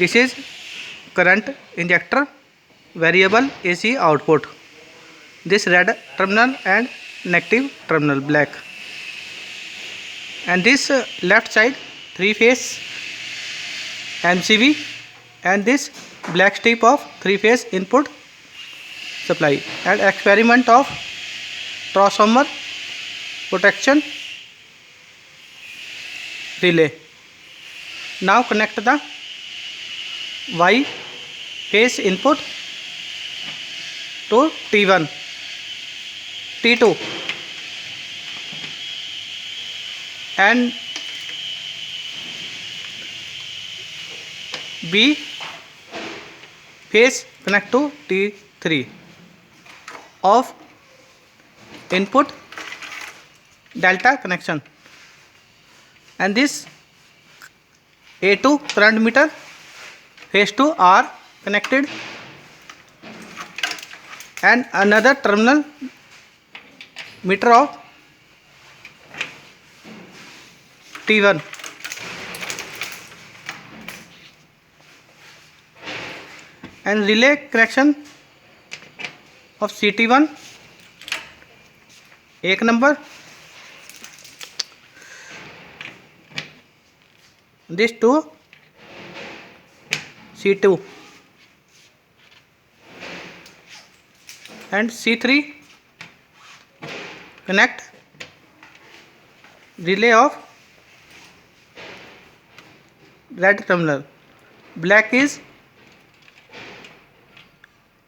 This is current injector variable AC output. This red terminal and negative terminal black. And this left side 3-phase MCB and this black strip of 3-phase input supply and experiment of transformer protection relay. Now connect the Y phase input to T1, T2 and B phase connect to T3 of input delta connection. And this A2 current meter phase 2 are connected and another terminal meter of T1 and relay connection of CT1 एक number, this to C2 and C3 connect relay of red terminal. Black is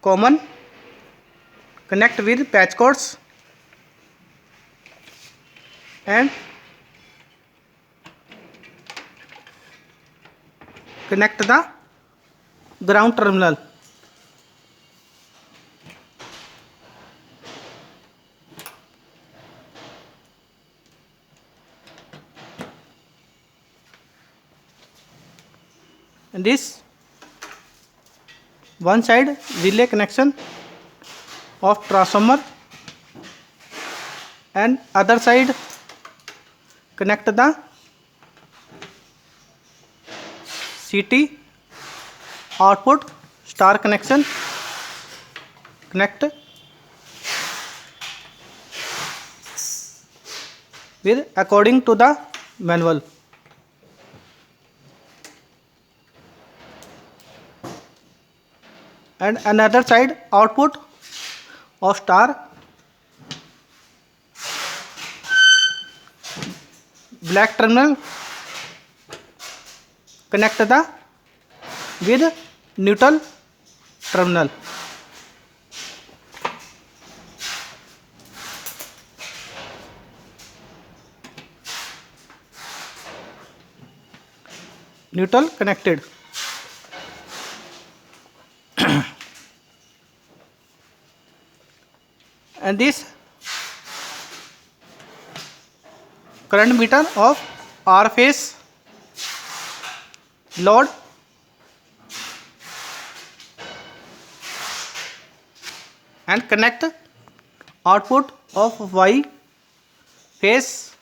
common, connect with patch cords and connect the ground terminal. And this one side relay connection of transformer and other side connect the CT output star connection, connect with according to the manual. And another side output of star black terminal connect the with neutral terminal. Neutral connected. And this current meter of R phase load and connect output of Y phase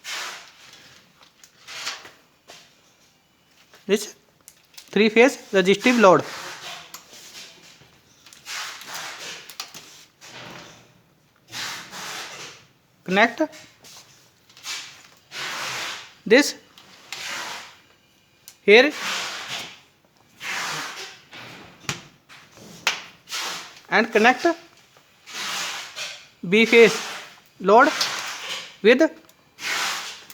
this 3-phase resistive load. Connect this here and connect B phase load with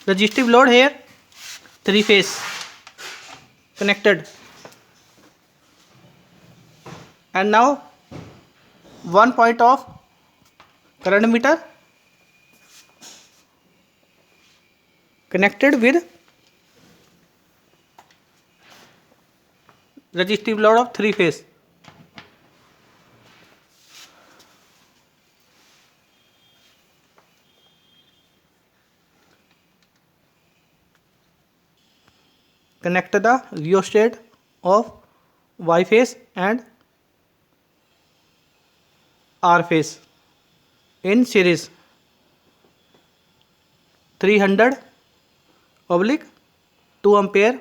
resistive load here 3-phase connected. And now one point of current meter connected with resistive load of 3-phase. Connect the rheostat of Y phase and R phase in series 300/2 ampere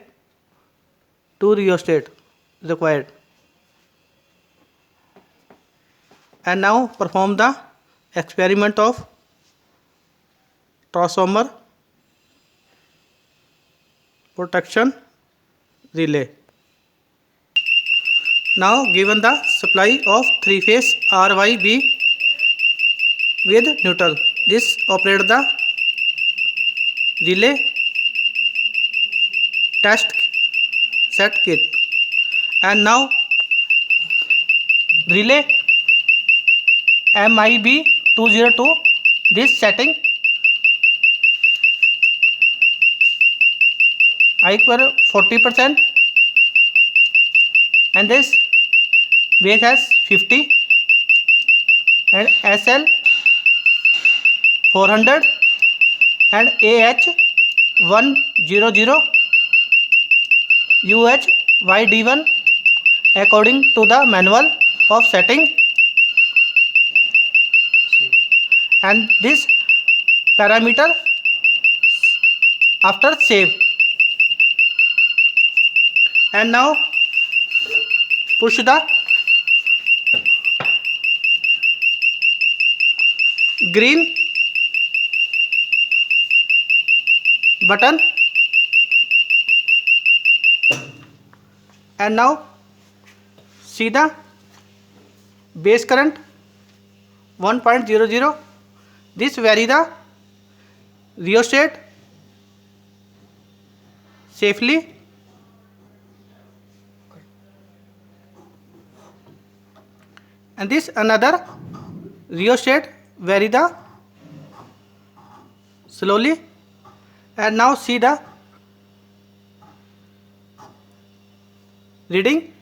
to rheostat required. And now perform the experiment of transformer protection relay. Now given the supply of 3-phase RYB with neutral, this operate the relay test set kit. And now relay MIB 202, this setting I per 40% and this base has 50 and SL 400 and AH 100 UH YD1 according to the manual of setting, and this parameter after save. And now push the green button and now see the base current 1.00. This vary the rheostat safely. And this another rheostat vary the slowly. And now see the reading.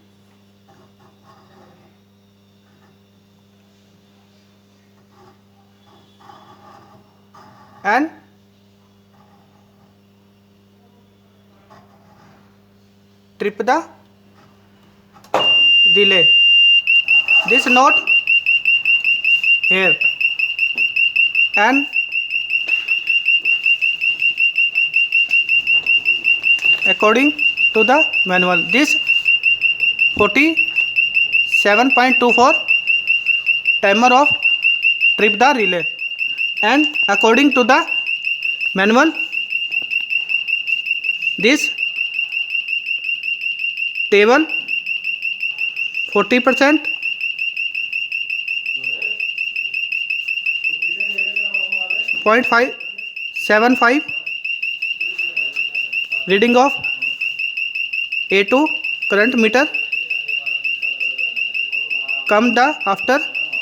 And trip the relay. This note here and according to the manual, this 47.24 timer of trip the relay, and according to the manual this table 40% 0.575 reading of A2 current meter come the after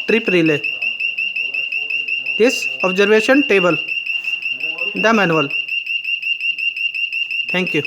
trip relay. This observation table the manual. Thank you.